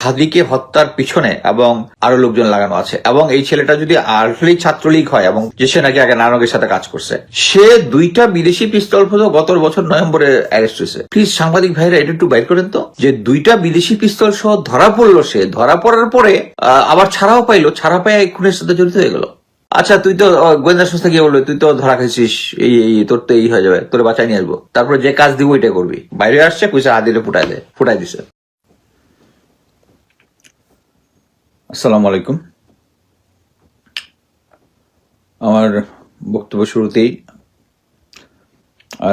হাদিকে হত্যার পিছনে এবং আরো লোকজন লাগানো আছে, এবং এই ছেলেটা যদি আসলেই ছাত্রলীগ হয় এবং যে সে নাকি আগে নানকের সাথে কাজ করছে, সে 2টা বিদেশি পিস্তল গত বছর নভেম্বরে অ্যারেস্ট হয়েছে। প্লিজ সাংবাদিক ভাইরা এটা একটু বাইর করেন তো, যে 2টা বিদেশি পিস্তল সহ ধরা পড়লো, সে ধরা পড়ার পরে আবার ছাড়াও পাইলো, ছাড়া পায় খুনের সাথে জড়িত হয়ে গেল। আচ্ছা, তুই তো গোয়েন্দা সংস্থা গিয়ে বললো তুই তো ধরা খাইছিস, তোর তো এই হয়ে যাবে, তোর বাঁচাই নিয়ে আসবো, তারপরে যে কাজ দিব এটা করবি। বাইরে আসছে, কইছে হাদিরে ফুটাই দিছে। আসসালামু আলাইকুম। আমার বক্তব্য শুরুতেই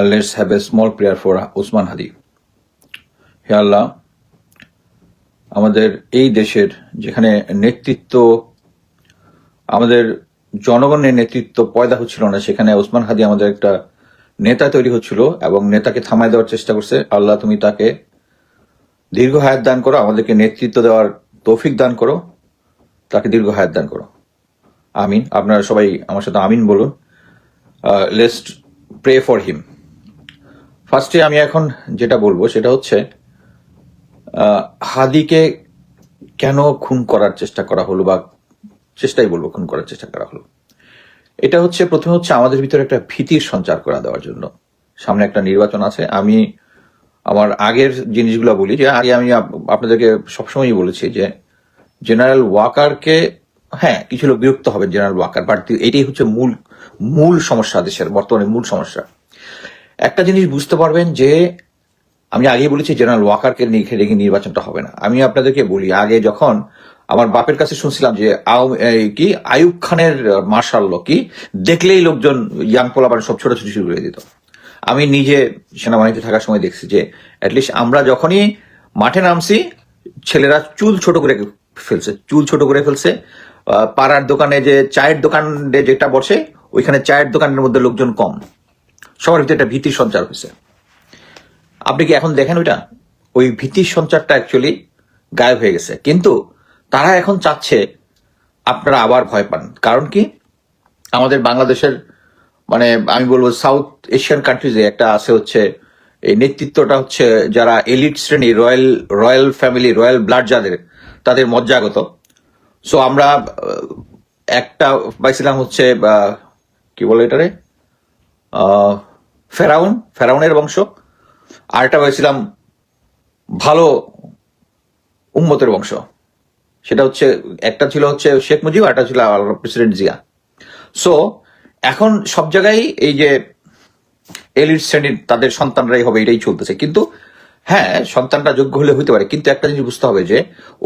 let's have a small prayer for Osman Hadi. হে আল্লাহ, আমাদের এই দেশের যেখানে নেতৃত্ব, আমাদের জনগণের নেতৃত্ব পয়দা হচ্ছিল না, সেখানে ওসমান হাদি আমাদের একটা নেতা তৈরি হচ্ছিল এবং নেতাকে থামায় দেওয়ার চেষ্টা করছে। আল্লাহ, তুমি তাকে দীর্ঘ হায়াত দান করো, আমাদেরকে নেতৃত্ব দেওয়ার তৌফিক দান করো, তাকে দীর্ঘ হায়াত দান করো। আমিন। আপনারা সবাই আমার সাথে আমিন বলুন। Let's pray for him. ফার্স্টে আমি এখন যেটা বলবো সেটা হচ্ছে হাদিকে কেন খুন করার চেষ্টা করা হলো, বা খুন করার চেষ্টা করা হলো। এটা হচ্ছে প্রথমে হচ্ছে আমাদের ভিতরে একটা ভীতির সঞ্চার করা দেওয়ার জন্য। সামনে একটা নির্বাচন আছে। আমি আমার আগের জিনিসগুলো বলি, যে আগে আমি আপনাদেরকে সবসময়ই বলেছি যে জেনারেল ওয়াকারকে, হ্যাঁ কিছু লোক বিরক্ত হবে জেনারেল ওয়াকার, বাট এটাই হচ্ছে মূল সমস্যা, দেশের বর্তমানে মূল সমস্যা। একটা জিনিস বুঝতে পারবেন যে আমি আগেই বলেছি জেনারেল ওয়াকারকে রেখে নির্বাচনটা হবে না। আমি আপনাদেরকে বলি, আগে যখন আমার বাপের কাছে শুনছিলাম যে আইয়ুব খানের মার্শাল ল কি দেখলেই লোকজন ইয়াং পোলাপান সব ছোটাছুটি শুরু করে দিত। আমি নিজে সেনাবাহিনীতে থাকার সময় দেখছি যে অ্যাটলিস্ট আমরা যখনই মাঠে নামছি, ছেলেরা চুল ছোট করে ফেলছে। পাড়ার দোকানে যে চায়ের দোকান যেটা বসে, ওইখানে চায়ের দোকানের মধ্যে লোকজন কম, সবার ভিতরে একটা ভীতির সঞ্চার হয়েছে। আপনি কি এখন দেখেন ওই ভীতির সঞ্চারটা অ্যাকচুয়ালি গায়েব হয়ে গেছে। কিন্তু তারা এখন চাচ্ছে আপনারা আবার ভয় পান। কারণ কি, আমাদের বাংলাদেশের মানে আমি বলবো সাউথ এশিয়ান কান্ট্রিজে একটা আছে হচ্ছে এই নেতৃত্বটা হচ্ছে যারা এলিট শ্রেণী, রয়্যাল ফ্যামিলি, রয়্যাল ব্লাড যাদের, তাদের মজ্জাগত। সো আমরা একটা পাইছিলাম হচ্ছে কি বলে এটারে, ফেরাউনের বংশ, আর একটা পাইছিলাম ভালো উম্মতের বংশ। সেটা হচ্ছে একটা ছিল হচ্ছে শেখ মুজিব, আর একটা ছিল প্রেসিডেন্ট জিয়া। সো এখন সব জায়গায় এই যে এলিট শ্রেণীর তাদের সন্তানরাই হবে, এটাই চলতেছে। কিন্তু হ্যাঁ, সন্তানটা যোগ্য হলে হইতে পারে, কিন্তু একটা জিনিস বুঝতে হবে যে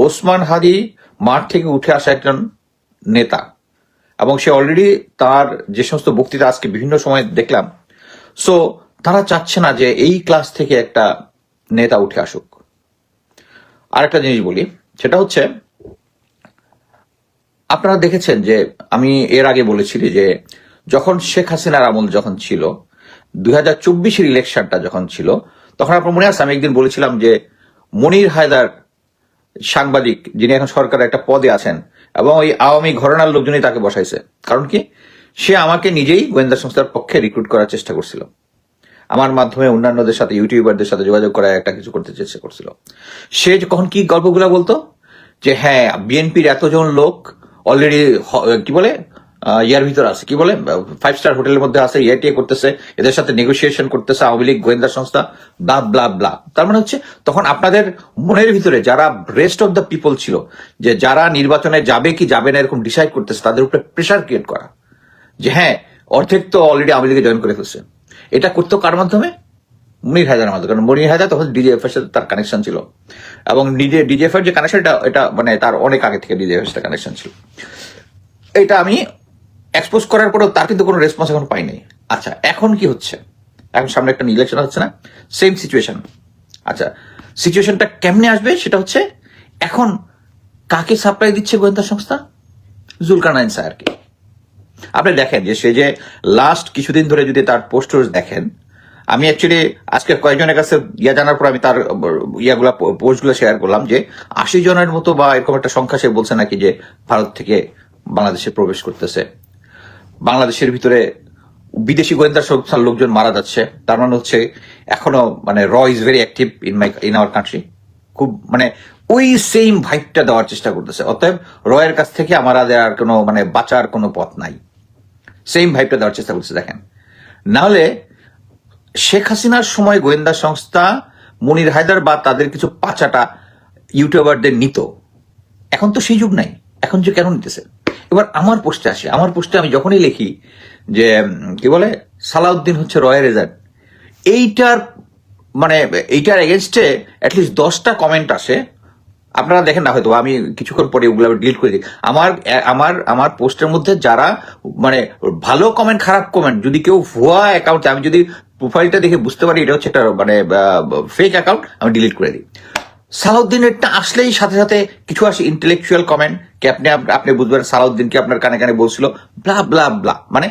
ওসমান হাদি মাঠ থেকে উঠে আসা একজন নেতা, এবং সে অলরেডি তার যে সমস্ত বক্তৃতা আজকে বিভিন্ন সময় দেখলাম, সো তারা চাচ্ছে না যে এই ক্লাস থেকে একটা নেতা উঠে আসুক। আর একটা জিনিস বলি, সেটা হচ্ছে আপনারা দেখেছেন যে আমি এর আগে বলেছিলি যে যখন শেখ হাসিনার আমল যখন ছিল, 2024-এর ইলেকশনটা যখন ছিল, তখন আপনার মনে আছে আমি একদিন বলেছিলাম যে মনির হায়দার সাংবাদিক, যিনি এখন সরকারের একটা পদে আছেন, এবং ওই আওয়ামী ঘরানার লোকজনই তাকে বসাইছে। কারণ কি, সে আমাকে নিজেই গোয়েন্দা সংস্থার পক্ষে রিক্রুট করার চেষ্টা করছিল, আমার মাধ্যমে অন্যান্যদের সাথে, ইউটিউবারদের সাথে যোগাযোগ করা একটা কিছু করতে চেষ্টা করছিল। সে কখন কি গল্পগুলা বলতো যে হ্যাঁ বিএনপির এতজন লোক অলরেডি কি বলে ইয়ার ভিতরে আছে, কি বলে 5 স্টার হোটেলের মধ্যে আছে, ইয়েটিএ করতেছে, এদের সাথে নেগোসিয়েশন করতেছে আওয়ামী লীগ গোয়েন্দা সংস্থা, ব্লা ব্লা ব্লা। তার মানে হচ্ছে তখন আপনাদের মনের ভিতরে যারা রেস্ট অফ দ্য পিপল ছিল, যে যারা নির্বাচনে যাবে কি যাবে না এরকম ডিসাইড করতেছে, তাদের উপরে প্রেশার ক্রিয়েট করা যে হ্যাঁ অর্ধেক তো অলরেডি আওয়ামী লীগে জয়েন করে ফেলছে। এটা করতো কার মাধ্যমে? মনির হায়দারের মাধ্যমে। কারণ মনির হায়দার তখন ডিজিএফ এর সাথে তার কানেকশন ছিল, এবং ডিজিএফ এর যে কানেকশন এটা মানে তার অনেক আগে থেকে ডিজিএফ এর সাথে কানেকশন ছিল। এটা আমি এক্সপোজ করার পরেও তার কিন্তু কোনো রেসপন্স এখন পাই নাই। আচ্ছা, এখন কি হচ্ছে? এখন সামনে একটা ইলেকশন হচ্ছে না, সেম সিচুয়েশন। আচ্ছা, সিচুয়েশনটা কেমনে আসবে সেটা হচ্ছে এখন কাকে সাপ্লাই দিচ্ছে গোয়েন্দা সংস্থা? জুলকারনাইন স্যারকে। আপনি দেখেন যে সে যে লাস্ট কিছুদিন ধরে যদি তার পোস্টার্স দেখেন, আমি অ্যাকচুয়ালি আজকে কয়েকজনের কাছে জানার পর আমি তার পোস্টগুলো শেয়ার করলাম যে 80 জনের মতো বা এরকম একটা সংখ্যা সে বলছে নাকি যে ভারত থেকে বাংলাদেশে প্রবেশ করতেছে, বাংলাদেশের ভিতরে বিদেশি গোয়েন্দা সংস্থার লোকজন মারা যাচ্ছে। তার মানে হচ্ছে এখনো মানে র is very active in our country. খুব মানে ওই সেম ভাইবটা দেওয়ার চেষ্টা করতেছে। অতএব রয়ের কাছ থেকে আমাদের আর কোনো মানে বাঁচার কোনো পথ নাই, সেম ভাইবটা দেওয়ার চেষ্টা করতেছে। দেখেন, নাহলে শেখ হাসিনার সময় গোয়েন্দা সংস্থা মনির হায়দার বা তাদের কিছু পাচাটা ইউটিউবারদের নিত, এখন তো সেই যুগ নাই। এখন যে কেন নিতেছে? এবার আমার পোস্টে আসে, আমার পোস্টে আমি যখনই লিখি যে কি বলে সালাউদ্দিন হচ্ছে রয়ের এজেন্ট, এইটার মানে এইটার এগেনস্টে অ্যাটলিস্ট 10টা কমেন্ট আসে। আপনারা দেখেন না হয়তো, আমি কিছুক্ষণ পরে ওগুলো ডিলিট করে দিই। আমার আমার আমার পোস্টের মধ্যে যারা মানে ভালো কমেন্ট খারাপ কমেন্ট, যদি কেউ ভুয়া অ্যাকাউন্টে, আমি যদি প্রোফাইলটা দেখে বুঝতে পারি এটা হচ্ছে একটা মানে ফেক অ্যাকাউন্ট, আমি ডিলিট করে দিই। সালাউদ্দিনেরটা আসলেই সাথে সাথে কিছু আসে ইন্টেলেকচুয়াল কমেন্ট, কি আপনি আপনি বুঝবেন সালাউদ্দিনকে আপনার কানে কানে বলছিল ব্লা ব্লা ব্লা, মানে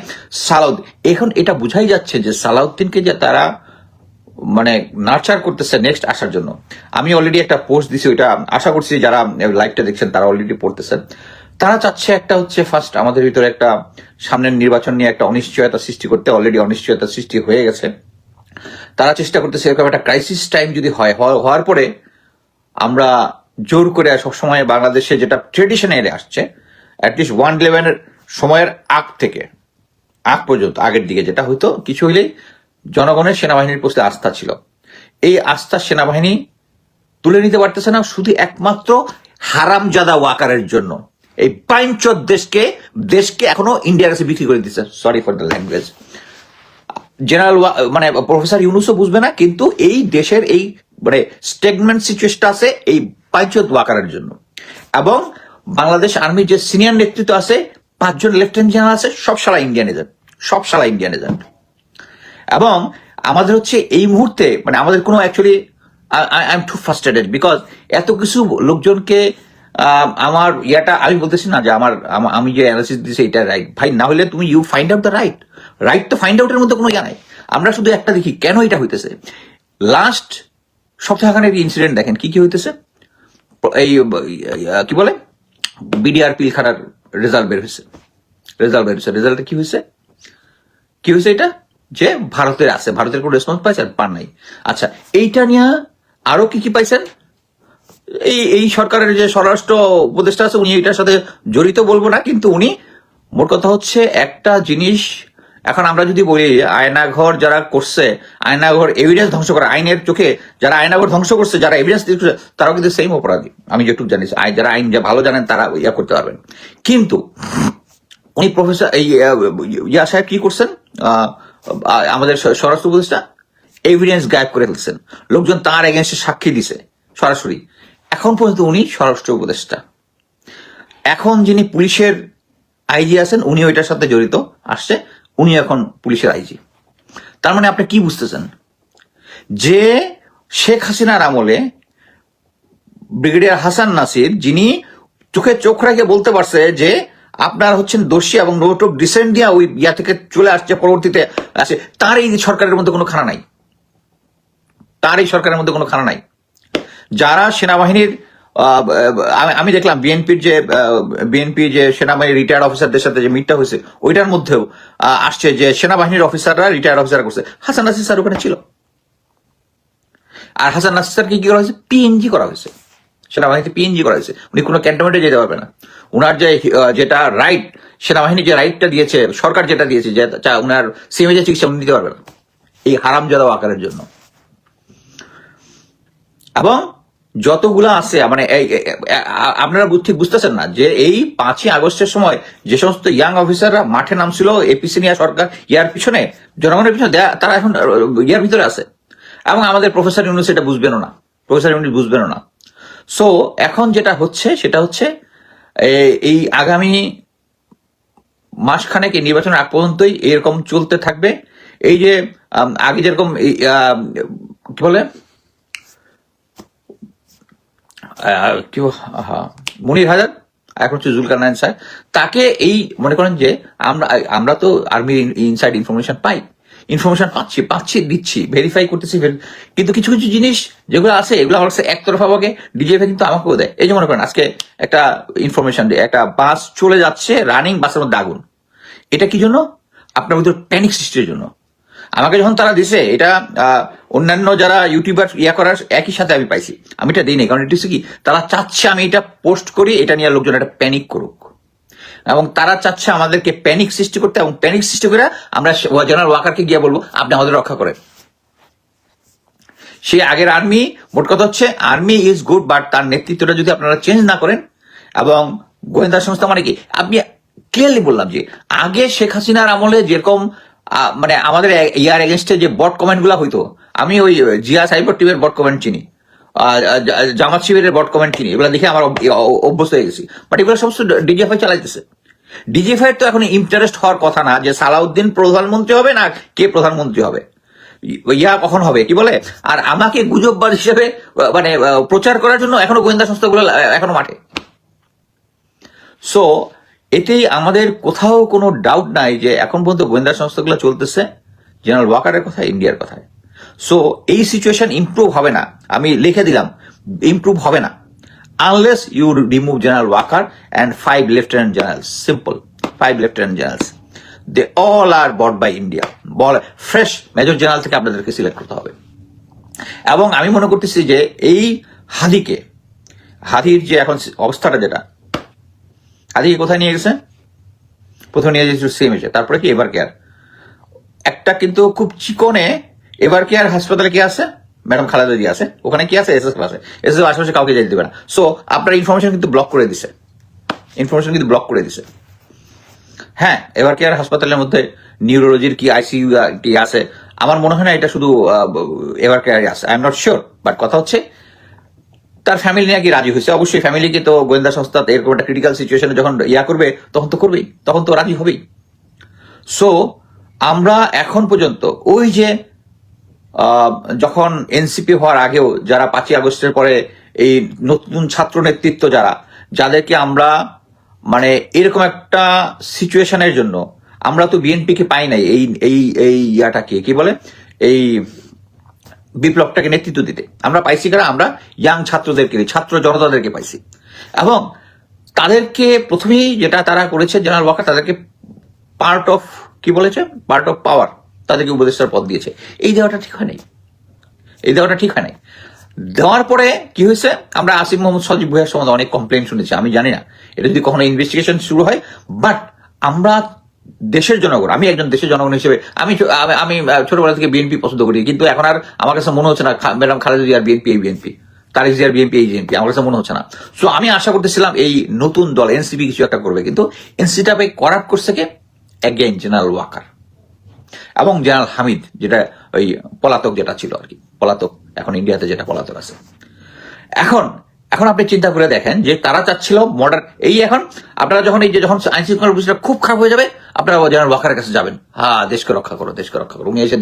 সালাউদ্দিন। এখন এটা বুঝাই যাচ্ছে যে সালাউদ্দিনকে যে তারা মানে নার্চার করতেছে নেক্সট আসার জন্য। আমি অলরেডি একটা পোস্ট দিছি, ওইটা আশা করছি যারা লাইভটা দেখছেন তারা অলরেডি পড়তেছেন। তারা চাচ্ছে একটা হচ্ছে ফার্স্ট আমাদের ভিতরে একটা সামনের নির্বাচন নিয়ে একটা অনিশ্চয়তা সৃষ্টি করতে, অলরেডি অনিশ্চয়তা সৃষ্টি হয়ে গেছে। তারা চেষ্টা করতেছে এরকম একটা ক্রাইসিস টাইম যদি হওয়ার পরে আমরা জোর করে সবসময় বাংলাদেশে যেটা ট্রেডিশনে এলে আসছে, অ্যাটলিস্ট 1/11 সময়ের আগ পর্যন্ত, আগের দিকে যেটা হইতো, কিছু হইলেই জনগণের সেনাবাহিনীর প্রতি আস্থা ছিল। এই আস্থা সেনাবাহিনী তুলে নিতে পারতেছে না, শুধু একমাত্র হারামজাদা ওয়াকারের জন্য। এই পাইনচোদ দেশকে এখনো ইন্ডিয়ার কাছে বিক্রি করে দিচ্ছে, sorry for the language. General মানে প্রফেসর ইউনুসও বুঝবে না, কিন্তু এই দেশের এই মানে স্টেগমেন্ট সিচুয়েশনটা আছে এই পাইচোদ ওয়াকারের জন্য। এবং বাংলাদেশ আর্মির যে সিনিয়র নেতৃত্ব আছে, 5 জন লেফটেন্যান্ট জেনারেল আছে, সব শালা ইন্ডিয়ান এজেন্ট। এবং আমাদের হচ্ছে এই মুহূর্তে মানে আমাদের কোনো actually I am too frustrated because এত কিছু লোকজনকে আমার আমি বলতেছি না যে আমি যে অ্যানালিসিস দিচ্ছি এটা রাইট ভাই, না হলে তুমি you find out the right তো ফাইন্ড আউটের মধ্যে কোনো নাই। আমরা শুধু একটা দেখি কেন এটা হইতেছে। লাস্ট সপ্তাহখানের ইনসিডেন্ট দেখেন কি হইতেছে। এই কি বলে বিডিআর পিলখানার রেজাল্ট বের হয়েছে। রেজাল্টে কি হয়েছে এটা যে ভারতের কোনো রেসপন্স পাইছেন? পান নাই। আচ্ছা, এইটা নিয়ে আরো কি পাইছেন? এই সরকারের যে স্বরাষ্ট্র উপদেষ্টা আছে উনি এটার সাথে জড়িত বলবো না, কিন্তু উনি মোট কথা হচ্ছে একটা জিনিস। এখন আমরা যদি বলি আয়নাঘর যারা করছে, আয়নাঘর এভিডেন্স ধ্বংস করা, আইনের চোখে যারা আয়নাঘর ধ্বংস করছে, যারা এভিডেন্স দিচ্ছে, তারাও কিন্তু সেম অপরাধী। আমি যেটুকু জানি, যারা আইন যা ভালো জানেন তারা ইয়া করতে পারবেন। কিন্তু উনি প্রফেসর ইয়া সাহেব কি করছেন, আমাদের স্বরাষ্ট্র উপদেষ্টা এভিডেন্স গায়েব করে ফেলছেন। লোকজন তার এগেনস্টে সাক্ষী দিছে সরাসরি। এখন পর্যন্ত উনি স্বরাষ্ট্র উপদেষ্টা। এখন যিনি পুলিশের আইজি আছেন উনি ওইটার সাথে জড়িত আসছে, উনি এখন পুলিশের আইজি। তার মানে আপনি কি বুঝতেছেন যে শেখ হাসিনার আমলে ব্রিগেডিয়ার হাসান নাসির, যিনি চোখে চোখ রেখে বলতে পারছে যে আপনার হচ্ছেন দোষী এবং নোট অফ ডিসেন্ট দিয়া ওই ইয়া থেকে চলে আসছে, পরবর্তীতে আসে, তার এই সরকারের মধ্যে কোনো খানা নাই। যারা সেনাবাহিনীর আমি দেখলাম বিএনপি যে সেনাবাহিনীর রিটায়ার্ড অফিসারদের সাথে যে মিটটা হয়েছে, ওইটার মধ্যেও আসছে যে সেনাবাহিনীর অফিসাররা রিটায়ার্ড অফিসার করছে। হাসান নাসির স্যার ওখানে ছিল, আর হাসান নাসির স্যারকে কি করা হয়েছে? পিএনজি করা হয়েছে, সেনাবাহিনীতে পিএনজি করা হয়েছে। উনি কোনো ক্যান্টনমেন্টে যেতে পারবে না। উনার যেটা রাইট, সেনাবাহিনী যে রাইটটা দিয়েছে, সরকার যেটা দিয়েছে, যে উনার সিএমএ যে চিকিৎসা উনি নিতে পারবে না, এই হারামজাদা আকারের জন্য। এবং যতগুলা আছে মানে আপনারা ঠিক বুঝতেছেন না যে এই 5ই আগস্টের সময় যে সমস্ত ইয়াং অফিসাররা মাঠে নামছিল এপিসি নিয়ে সরকার ইয়ার পিছনে, জনগণের পিছনে, তারা এখন ইয়ার ভিতরে আছে। এবং আমাদের প্রফেসর ইউনুস এটা বুঝবেনও না। সো এখন যেটা হচ্ছে সেটা হচ্ছে এই আগামী মাসখানেক এই নির্বাচনের আগ পর্যন্তই এরকম চলতে থাকবে। এই যে আগে যেরকম কি বলে মনির হায়দার, এখন হচ্ছে জুলকারনাইন স্যার, তাকে এই মনে করেন যে আমরা তো আর্মির ইনসাইড ইনফরমেশন পাচ্ছি দিচ্ছি, ভেরিফাই করতেছি, কিন্তু কিছু জিনিস যেগুলো আছে এগুলো আমার কাছে একতরফা ভাবে ডিজিএফ কিন্তু আমাকেও দেয়। এই যে মনে করেন আজকে একটা ইনফরমেশন দিয়ে একটা বাস চলে যাচ্ছে, রানিং বাসের মধ্যে আগুন। এটা কি জন্য? আপনার ভিতরে প্যানিক সৃষ্টির জন্য। আমাকে যখন তারা দিছে এটা অন্যান্য যারা ইউটিউবার করার একই সাথে আমি পাইছি, আমি এটা দিই নাই, কারণ এটা হচ্ছে কি, তারা চাচ্ছে আমি এটা পোস্ট করি, এটা নিয়ে লোকজন একটা প্যানিক করুক, এবং তারা চাচ্ছে আমাদেরকে প্যানিক সৃষ্টি করতে, এবং প্যানিক সৃষ্টি করে আমরা জেনারেল ওয়াকারকে গিয়ে বলবো আপনি আমাদের রক্ষা করেন। সে আগের আর্মি, মোট কথা হচ্ছে আর্মি ইজ গুড, বাট তার নেতৃত্বটা যদি আপনারা চেঞ্জ না করেন, এবং গোয়েন্দা সংস্থা মানে কি, আপনি ক্লিয়ারলি বললাম যে আগে শেখ হাসিনার আমলে যেরকম মানে আমাদের ইয়ার এগেনস্টে যে বট কমেন্ট গুলা হইতো, আমি ওই জিয়া সাইবার টিমের বট কমেন্ট চিনি, জামাত শিবিরের বট কমেন্ট চিনি, এগুলো দেখে আমার অভ্যস্ত হয়ে গেছি, বাট এগুলো সমস্ত ডিজিএফআই চালাইতেছে। ডিজিএফআই তো এখন ইন্টারেস্ট হওয়ার কথা না যে সালাউদ্দিন প্রধানমন্ত্রী হবে না কে প্রধানমন্ত্রী হবে, ইয়া কখন হবে কি বলে, আর আমাকে গুজববাজ হিসেবে মানে প্রচার করার জন্য এখনো গোয়েন্দা সংস্থাগুলো এখনো মাঠে। সো এতেই আমাদের কোথাও কোনো ডাউট নাই যে এখন পর্যন্ত গোয়েন্দা সংস্থাগুলো চলতেছে জেনারেল ওয়াকারের কথা, ইন্ডিয়ার কথায়। সো এই সিচুয়েশন ইমপ্রুভ হবে না, আমি লিখে দিলাম, ইমপ্রুভ হবে না unless you remove General Walker and 5 lieutenant generals, simple 5 lieutenant generals, they all are bought by India. Fresh major general থেকে আপনাদেরকে সিলেক্ট করতে হবে। এবং আমি মনে করতেছি যে এই হাদির যে এখন অবস্থাটা, যেটা হাদিকে কোথায় নিয়ে গেছে, প্রথমে নিয়ে গেছে সিএমএইচে, তারপরে কি এভার কেয়ার, একটা কিন্তু খুব চিকনে এভার কেয়ার হাসপাতালে কি আছে, ম্যাডাম খালেদা জিয়া আছে, ওখানে কি আছে, এসএস আছে, এসএস আশেপাশে কাউকে যেতে দেবে না। সো আপনার ইনফরমেশন কিন্তু ব্লক করে দিছে, হ্যাঁ, এভার কেয়ার হাসপাতালের মধ্যে নিউরোলজির কি আইসিইউ কি আছে, আমার মনে হয় না এটা শুধু এভার কেয়ারে আছে, I am not sure, but কথা হচ্ছে তার ফ্যামিলি নাকি রাজি হয়েছে। অবশ্যই ফ্যামিলিকে তো গোয়েন্দা সংস্থা এরকম একটা ক্রিটিক্যাল সিচুয়েশনে যখন করবে তখন তো করবেই, তখন তো রাজি হবেই। সো আমরা এখন পর্যন্ত ওই যে যখন এনসিপি হওয়ার আগেও যারা 5ই আগস্টের পরে এই নতুন ছাত্র নেতৃত্ব যাদেরকে আমরা মানে এরকম একটা সিচুয়েশনের জন্য আমরা তো বিএনপিকে পাই নাই এই ইয়াটাকে কি বলে, এই বিপ্লবটাকে নেতৃত্ব দিতে আমরা পাইছি কারা, আমরা ইয়াং ছাত্রদেরকে, ছাত্র জনতাদেরকে পাইছি। এবং তাদেরকে প্রথমেই যেটা তারা করেছে জেনারেল ওয়াকার, তাদেরকে পার্ট অফ পাওয়ার, তাদেরকে উপদেষ্টার পদ দিয়েছে। এই দেওয়াটা ঠিক হয় নাই, দেওয়ার পরে কি হয়েছে, আমরা আসিফ মোহাম্মদ সজীব ভুঁইয়ার সম্বন্ধে অনেক কমপ্লেন শুনেছি, আমি জানি না এটা যদি কখনো ইনভেস্টিগেশন শুরু হয়, বাট আমরা দেশের জনগণ, আমি একজন দেশের জনগণ হিসেবে আমি ছোটবেলা থেকে বিএনপি পছন্দ করি, কিন্তু এখন আর আমার কাছে মনে হচ্ছে না ম্যাডাম খালেদা জিয়ার বিএনপি এই বিএনপি, তারেক জিয়ার বিএনপি এই বিএনপি, আমার কাছে মনে হচ্ছে না। সো আমি আশা করতেছিলাম এই নতুন দল এনসিপি কিছু একটা করবে, কিন্তু এনসিপিটা করাপ্ট করছে কে, অ্যাগেইন জেনারেল ওয়াকার এবং জেনারেল হামিদ, যেটা ওই পলাতক যেটা ছিল আর কি, পলাতক এখন ইন্ডিয়াতে যেটা পলাতক আছে। এখন আপনি চিন্তা করে দেখেন যে তারা চাচ্ছিল মডার্ন, এই এখন আপনারা যখন আইন শৃঙ্খলা পরিস্থিতি খুব খারাপ হয়ে যাবে, আপনারা জেনারেল ওয়াকারের কাছে যাবেন, হ্যাঁ দেশকে রক্ষা করো, উনি এসে